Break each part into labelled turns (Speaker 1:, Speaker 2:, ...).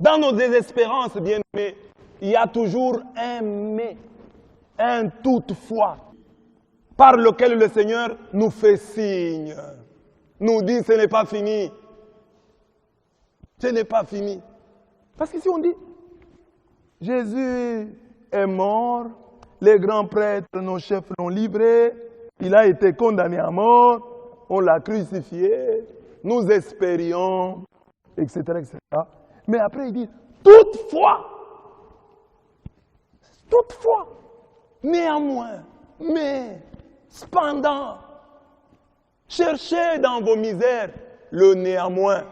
Speaker 1: Dans nos désespérances, bien-aimés, il y a toujours un mais, un toutefois, par lequel le Seigneur nous fait signe, nous dit ce n'est pas fini. Ce n'est pas fini. Parce qu'ici on dit, Jésus est mort, les grands prêtres, nos chefs l'ont livré, il a été condamné à mort, on l'a crucifié, nous espérions, etc., etc. Mais après il dit, toutefois, néanmoins, mais, cependant, cherchez dans vos misères le néanmoins,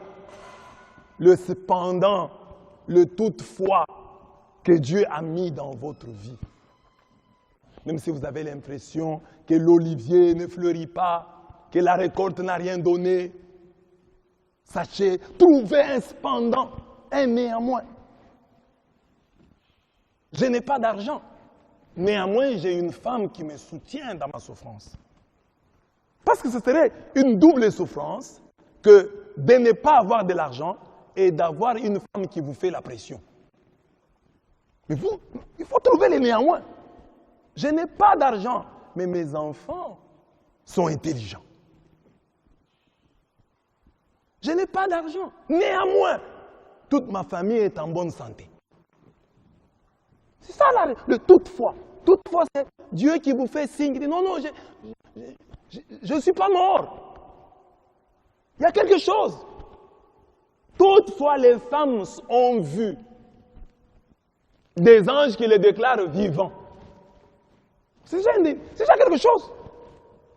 Speaker 1: le cependant, le toutefois que Dieu a mis dans votre vie. Même si vous avez l'impression que l'olivier ne fleurit pas, que la récolte n'a rien donné, sachez, trouvez un cependant, un néanmoins. Je n'ai pas d'argent. Néanmoins, j'ai une femme qui me soutient dans ma souffrance. Parce que ce serait une double souffrance que de ne pas avoir de l'argent et d'avoir une femme qui vous fait la pression. Mais vous, il faut trouver les néanmoins. Je n'ai pas d'argent, mais mes enfants sont intelligents. Je n'ai pas d'argent. Néanmoins, toute ma famille est en bonne santé. C'est ça le toutefois. Toutefois, c'est Dieu qui vous fait signe. Il dit, non, non, je ne suis pas mort. Il y a quelque chose. Toutefois, les femmes ont vu des anges qui les déclarent vivants. C'est déjà quelque chose.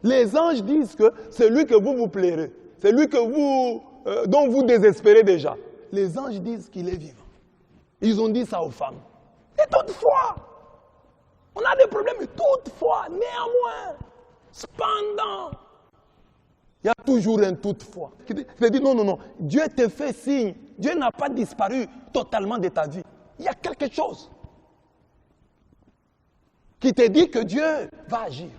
Speaker 1: Les anges disent que c'est lui que vous plairez. C'est lui que dont vous désespérez déjà. Les anges disent qu'il est vivant. Ils ont dit ça aux femmes. Et toutefois, on a des problèmes, mais toutefois, néanmoins, cependant, il y a toujours un toutefois. Qui dit non, non, non, Dieu te fait signe. Dieu n'a pas disparu totalement de ta vie. Il y a quelque chose qui te dit que Dieu va agir.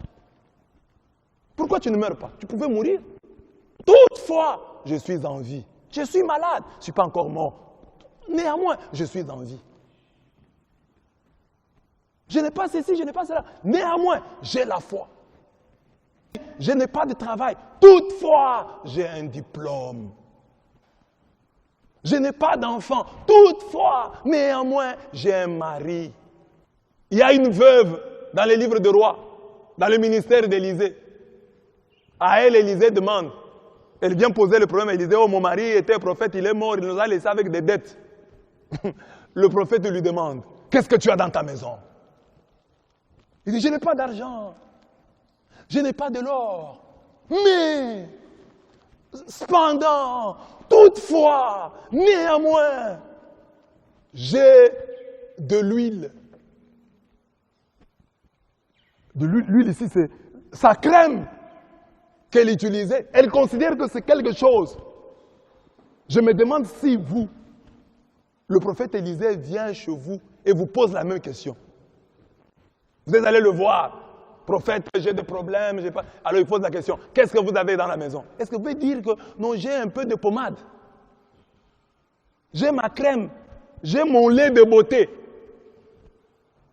Speaker 1: Pourquoi tu ne meurs pas? Tu pouvais mourir. Toutefois, je suis en vie. Je suis malade, je ne suis pas encore mort. Néanmoins, je suis en vie. Je n'ai pas ceci, je n'ai pas cela. Néanmoins, j'ai la foi. Je n'ai pas de travail. Toutefois, j'ai un diplôme. Je n'ai pas d'enfant. Toutefois, néanmoins, j'ai un mari. Il y a une veuve dans les livres de rois, dans le ministère d'Élisée. À elle, Élisée demande. Elle vient poser le problème. Elle disait, oh, mon mari était prophète, il est mort, il nous a laissé avec des dettes. Le prophète lui demande, qu'est-ce que tu as dans ta maison? Il dit, je n'ai pas d'argent. Je n'ai pas de l'or. Mais, cependant, toutefois, néanmoins, j'ai de l'huile. De l'huile ici, c'est sa crème qu'elle utilisait. Elle considère que c'est quelque chose. Je me demande si vous, le prophète Élisée vient chez vous et vous pose la même question. Vous allez le voir. Prophète, j'ai des problèmes, j'ai pas... Alors il pose la question, qu'est-ce que vous avez dans la maison? Est-ce que vous pouvez dire que non, j'ai un peu de pommade? J'ai ma crème, j'ai mon lait de beauté.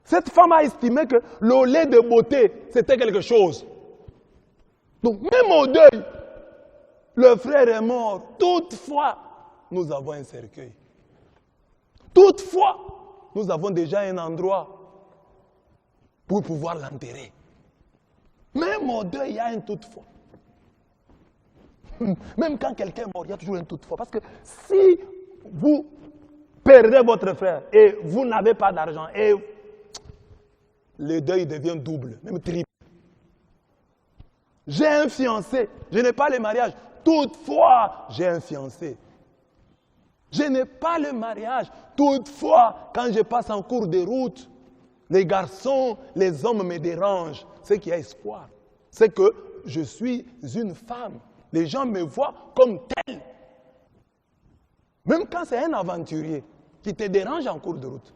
Speaker 1: Cette femme a estimé que le lait de beauté, c'était quelque chose. Donc même au deuil, le frère est mort. Toutefois, nous avons un cercueil. Toutefois, nous avons déjà un endroit pour pouvoir l'enterrer. Même au deuil, il y a un toutefois. Même quand quelqu'un est mort, il y a toujours un toutefois. Parce que si vous perdez votre frère et vous n'avez pas d'argent, et le deuil devient double, même triple. J'ai un fiancé, je n'ai pas le mariage. Toutefois, j'ai un fiancé. Je n'ai pas le mariage. Toutefois, quand je passe en cours de route, les garçons, les hommes me dérangent. C'est qu'il y a espoir. C'est que je suis une femme. Les gens me voient comme telle. Même quand c'est un aventurier qui te dérange en cours de route.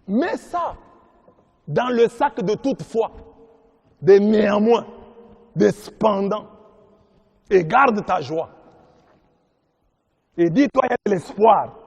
Speaker 1: Mets ça dans le sac de toutefois, de néanmoins, de cependant, et garde ta joie. Et dis-toi, il y a de l'espoir.